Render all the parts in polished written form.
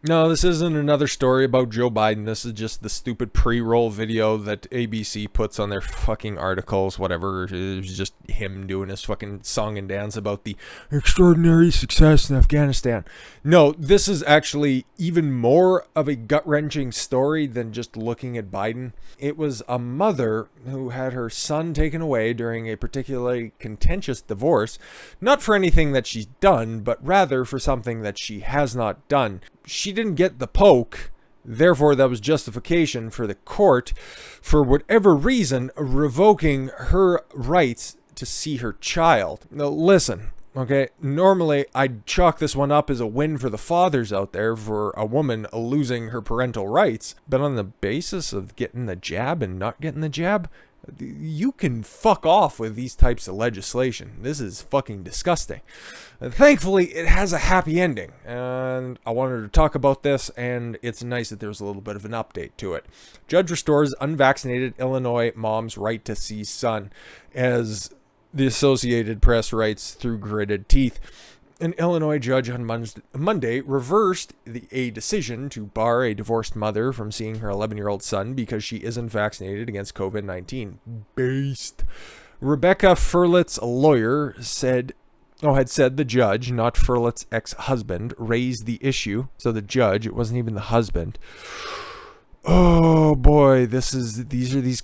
No, this isn't another story about Joe Biden. This is just the stupid pre-roll video that ABC puts on their fucking articles, whatever. It was just him doing his fucking song and dance about the extraordinary success in Afghanistan. No, this is actually even more of a gut-wrenching story than just looking at Biden. It was a mother who had her son taken away during a particularly contentious divorce, not for anything that she's done, but rather for something that she has not done. She didn't get the poke, therefore that was justification for the court, for whatever reason, revoking her rights to see her child. Now listen, okay, normally I'd chalk this one up as a win for the fathers out there for a woman losing her parental rights, but on the basis of getting the jab and not getting the jab, you can fuck off with these types of legislation. This is fucking disgusting. Thankfully, it has a happy ending, and I wanted to talk about this, and it's nice that there's a little bit of an update to it. Judge restores unvaccinated Illinois mom's right to see son, as the Associated Press writes through gritted teeth. An Illinois judge on Monday reversed a decision to bar a divorced mother from seeing her 11-year-old son because she isn't vaccinated against COVID-19. Based. Rebecca Furlitt's lawyer had said the judge, not Furlitt's ex-husband, raised the issue. So the judge, it wasn't even the husband. Oh boy, these are these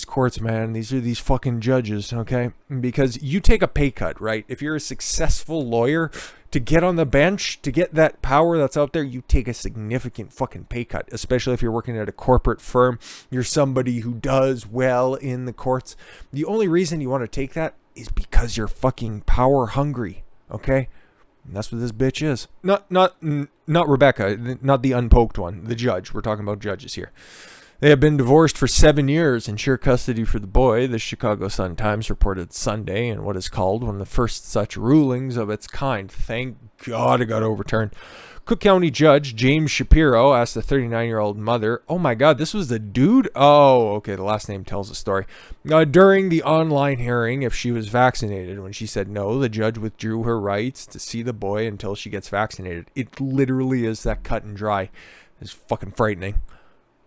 courts, man. These are these fucking judges, okay? Because you take a pay cut, right? If you're a successful lawyer, to get on the bench, to get that power that's out there, you take a significant fucking pay cut, especially if you're working at a corporate firm. You're somebody who does well in the courts. The only reason you want to take that is because you're fucking power hungry, okay? And that's what this bitch is. Not Rebecca, not the unpoked one, the judge. We're talking about judges here. They have been divorced for 7 years and share custody for the boy, the Chicago Sun-Times reported Sunday in what is called one of the first such rulings of its kind. Thank God it got overturned. Cook County Judge Judge Shapiro asked the 39-year-old mother, oh my God, this was the dude? Oh, okay, the last name tells the story. During the online hearing, if she was vaccinated. When she said no, the judge withdrew her rights to see the boy until she gets vaccinated. It literally is that cut and dry. It's fucking frightening.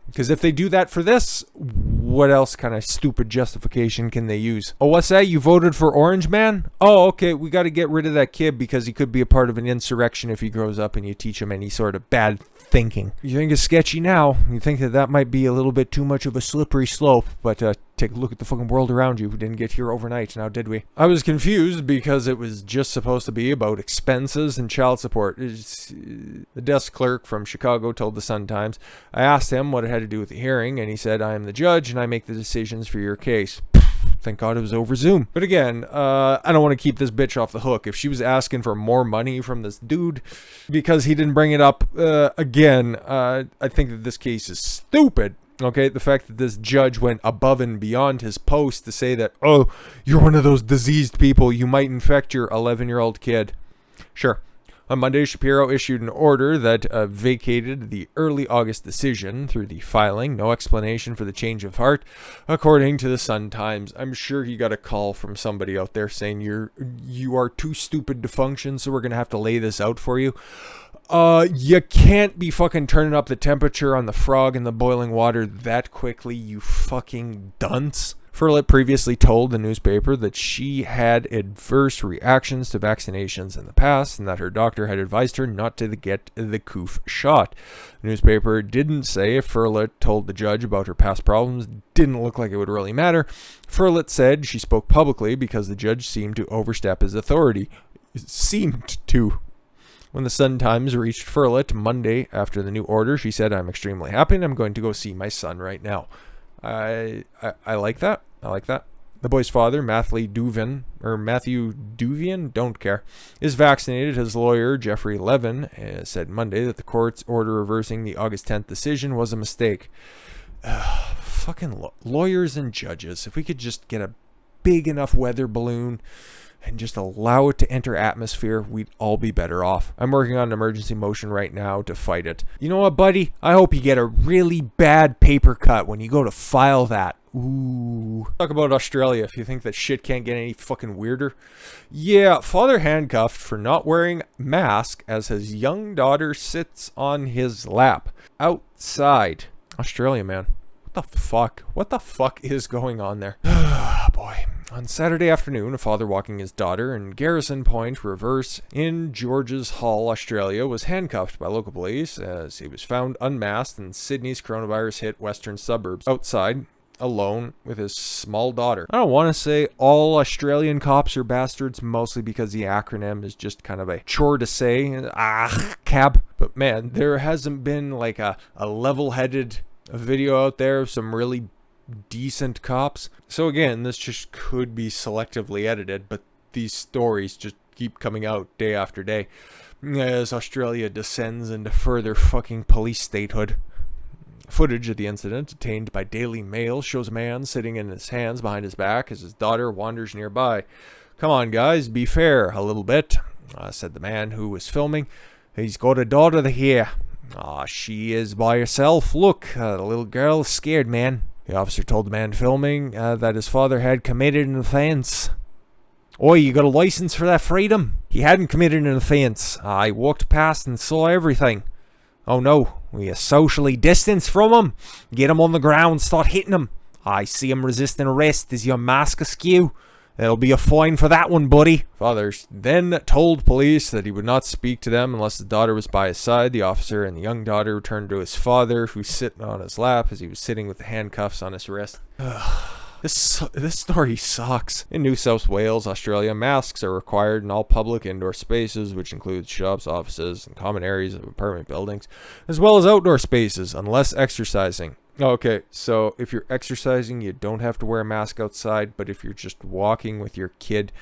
Because if they do that for this, what else kind of stupid justification can they use? Oh, what's that? You voted for Orange Man? Oh, okay, we got to get rid of that kid because he could be a part of an insurrection if he grows up and you teach him any sort of bad thinking. You think it's sketchy now. You think that might be a little bit too much of a slippery slope, but take a look at the fucking world around you. We didn't get here overnight, now did we? I was confused because it was just supposed to be about expenses and child support. The desk clerk from Chicago told the Sun-Times. I asked him what it had to do with the hearing, and he said, I am the judge and I make the decisions for your case. Thank God it was over Zoom. But again, I don't want to keep this bitch off the hook. If she was asking for more money from this dude because he didn't bring it up again, I think that this case is stupid. Okay, the fact that this judge went above and beyond his post to say that, oh, you're one of those diseased people, you might infect your 11-year-old kid. Sure. On Monday, Shapiro issued an order that vacated the early August decision through the filing. No explanation for the change of heart, according to the Sun-Times. I'm sure he got a call from somebody out there saying you are too stupid to function, so we're going to have to lay this out for you. You can't be fucking turning up the temperature on the frog in the boiling water that quickly, you fucking dunce. Furlitt previously told the newspaper that she had adverse reactions to vaccinations in the past and that her doctor had advised her not to get the coof shot. The newspaper didn't say if Furlitt told the judge about her past problems. Didn't look like it would really matter. Furlitt said she spoke publicly because the judge seemed to overstep his authority. Seemed to. When the Sun-Times reached Furlitt Monday after the new order, she said, I'm extremely happy and I'm going to go see my son right now. I like that. I like that. The boy's father, Matthew Duvian, don't care, is vaccinated. His lawyer, Jeffrey Levin, said Monday that the court's order reversing the August 10th decision was a mistake. Fucking lawyers and judges. If we could just get a big enough weather balloon and just allow it to enter atmosphere, we'd all be better off. I'm working on an emergency motion right now to fight it. You know what, buddy? I hope you get a really bad paper cut when you go to file that. Ooh. Talk about Australia if you think that shit can't get any fucking weirder. Yeah, father handcuffed for not wearing mask as his young daughter sits on his lap. Outside. Australia, man. What the fuck? What the fuck is going on there? Boy. On Saturday afternoon, a father walking his daughter in Garrison Point Reverse in George's Hall, Australia, was handcuffed by local police as he was found unmasked in Sydney's coronavirus-hit western suburbs. Outside, alone with his small daughter. I don't want to say all Australian cops are bastards, mostly because the acronym is just kind of a chore to say. Cab. But man, there hasn't been like a level-headed video out there of some really decent cops. So again, this just could be selectively edited, but these stories just keep coming out day after day as Australia descends into further fucking police statehood. Footage of the incident obtained by Daily Mail shows a man sitting in his hands behind his back as his daughter wanders nearby. "Come on guys, be fair a little bit," said the man who was filming. "He's got a daughter here. She is by herself. Look, the little girl is scared, man." The officer told the man filming that his father had committed an offense. "Oi, you got a license for that freedom?" He hadn't committed an offense. I walked past and saw everything. "Oh no, we are socially distanced from him. Get him on the ground, start hitting him. I see him resisting arrest. Is your mask askew? There'll be a fine for that one, buddy." Father then told police that he would not speak to them unless his daughter was by his side. The officer and the young daughter returned to his father, who's sitting on his lap as he was sitting with the handcuffs on his wrist. This story sucks. In New South Wales, Australia, masks are required in all public indoor spaces, which includes shops, offices, and common areas of apartment buildings, as well as outdoor spaces, unless exercising. Okay, so if you're exercising, you don't have to wear a mask outside, but if you're just walking with your kid,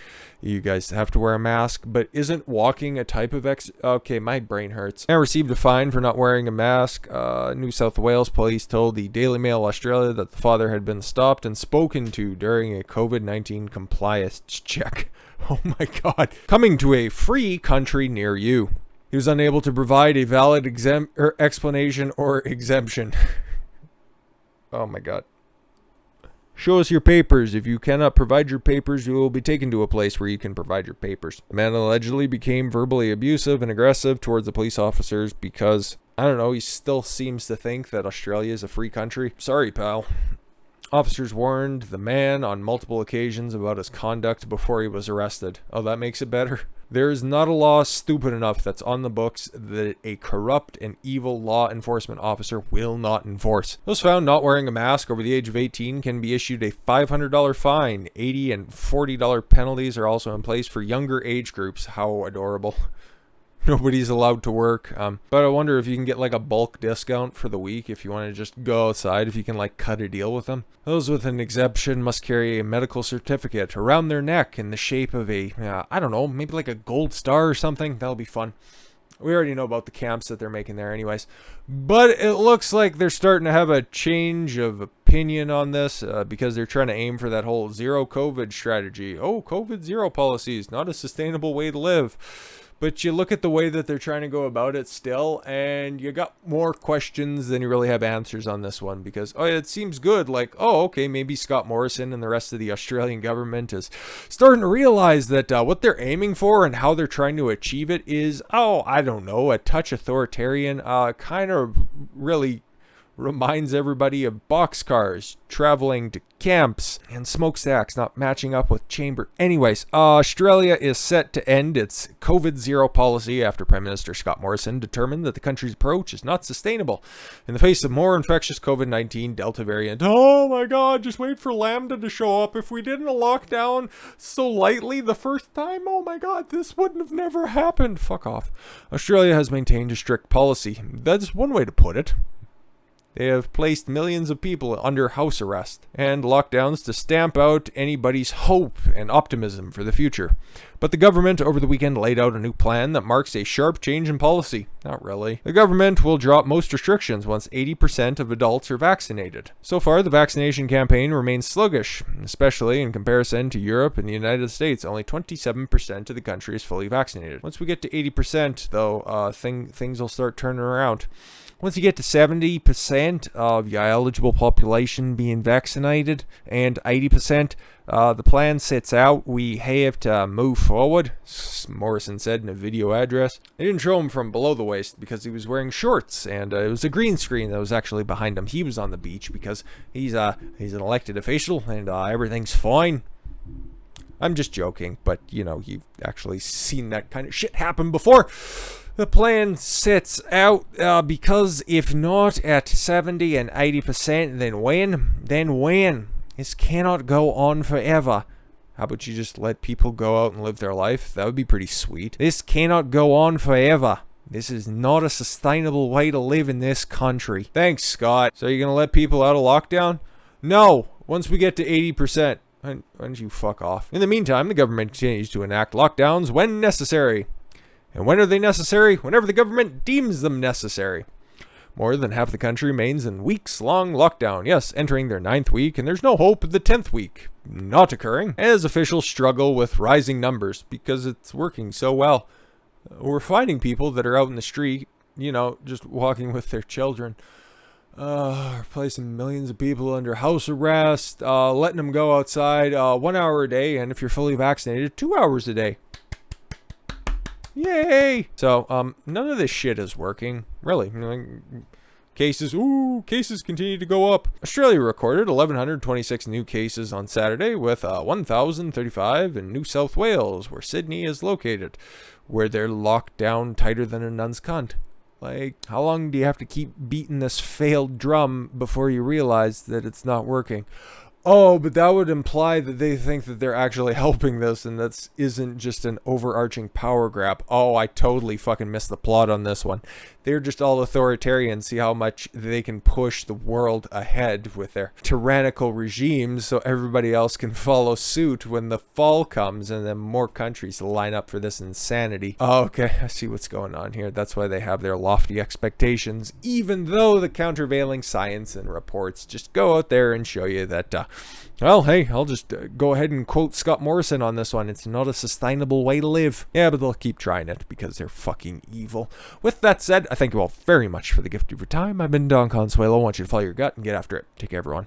you guys have to wear a mask. But isn't walking a type of Okay, my brain hurts. I received a fine for not wearing a mask. New South Wales police told the Daily Mail Australia that the father had been stopped and spoken to during a COVID-19 compliance check. Oh my god. Coming to a free country near you. He was unable to provide a valid explanation or exemption. Oh my god. Show us your papers. If you cannot provide your papers, you will be taken to a place where you can provide your papers. The man allegedly became verbally abusive and aggressive towards the police officers because, I don't know, he still seems to think that Australia is a free country. Sorry, pal. Officers warned the man on multiple occasions about his conduct before he was arrested. Oh, that makes it better. There is not a law stupid enough that's on the books that a corrupt and evil law enforcement officer will not enforce. Those found not wearing a mask over the age of 18 can be issued a $500 fine. $80 and $40 penalties are also in place for younger age groups. How adorable. Nobody's allowed to work. But I wonder if you can get like a bulk discount for the week if you want to just go outside, if you can like cut a deal with them. Those with an exemption must carry a medical certificate around their neck in the shape of a, I don't know, maybe like a gold star or something. That'll be fun. We already know about the camps that they're making there anyways. But it looks like they're starting to have a change of opinion on this because they're trying to aim for that whole zero COVID strategy. Oh, COVID zero policies, not a sustainable way to live. But you look at the way that they're trying to go about it still, and you got more questions than you really have answers on this one. Because, oh, it seems good. Like, oh, okay, maybe Scott Morrison and the rest of the Australian government is starting to realize that what they're aiming for and how they're trying to achieve it is, oh, I don't know, a touch authoritarian, kind of really reminds everybody of boxcars traveling to camps and smokestacks not matching up with chamber. Anyways, Australia is set to end its COVID zero policy after Prime Minister Scott Morrison determined that the country's approach is not sustainable in the face of more infectious COVID-19 Delta variant. Oh my god, just wait for Lambda to show up. If we didn't lock down so lightly the first time, oh my god, this wouldn't have never happened. Fuck off. Australia has maintained a strict policy. That's one way to put it. They have placed millions of people under house arrest and lockdowns to stamp out anybody's hope and optimism for the future. But the government over the weekend laid out a new plan that marks a sharp change in policy. Not really. The government will drop most restrictions once 80% of adults are vaccinated. So far, the vaccination campaign remains sluggish, especially in comparison to Europe and the United States. Only 27% of the country is fully vaccinated. Once we get to 80%, though, things will start turning around. Once you get to 70%, 20% of your eligible population being vaccinated and 80%. The plan sets out we have to move forward, Morrison said in a video address. They didn't show him from below the waist because he was wearing shorts, and it was a green screen that was actually behind him. He was on the beach because he's an elected official, and everything's fine. I'm just joking, but you've actually seen that kind of shit happen before. The plan sets out because if not at 70 and 80%, then when? Then when? This cannot go on forever. How about you just let people go out and live their life? That would be pretty sweet. This cannot go on forever. This is not a sustainable way to live in this country. Thanks, Scott. So you're going to let people out of lockdown? No. Once we get to 80%. Why don't you fuck off? In the meantime, the government continues to enact lockdowns when necessary. And when are they necessary? Whenever the government deems them necessary. More than half the country remains in weeks-long lockdown. Yes, entering their 9th week, and there's no hope of the 10th week not occurring, as officials struggle with rising numbers because it's working so well. We're finding people that are out in the street, just walking with their children. Placing millions of people under house arrest, letting them go outside 1 hour a day, and if you're fully vaccinated, 2 hours a day. Yay! So, none of this shit is working, really. Cases continue to go up. Australia recorded 1,126 new cases on Saturday, with 1,035 in New South Wales, where Sydney is located, where they're locked down tighter than a nun's cunt. Like, how long do you have to keep beating this failed drum before you realize that it's not working? Oh, but that would imply that they think that they're actually helping this, and that isn't just an overarching power grab. Oh, I totally fucking missed the plot on this one. They're just all authoritarian, see how much they can push the world ahead with their tyrannical regimes so everybody else can follow suit when the fall comes and then more countries line up for this insanity. Oh, okay, I see what's going on here. That's why they have their lofty expectations, even though the countervailing science and reports just go out there and show you that, well, hey, I'll just go ahead and quote Scott Morrison on this one. It's not a sustainable way to live. Yeah, but they'll keep trying it because they're fucking evil. With that said, I thank you all very much for the gift of your time. I've been Don Consuelo. I want you to follow your gut and get after it. Take care, everyone.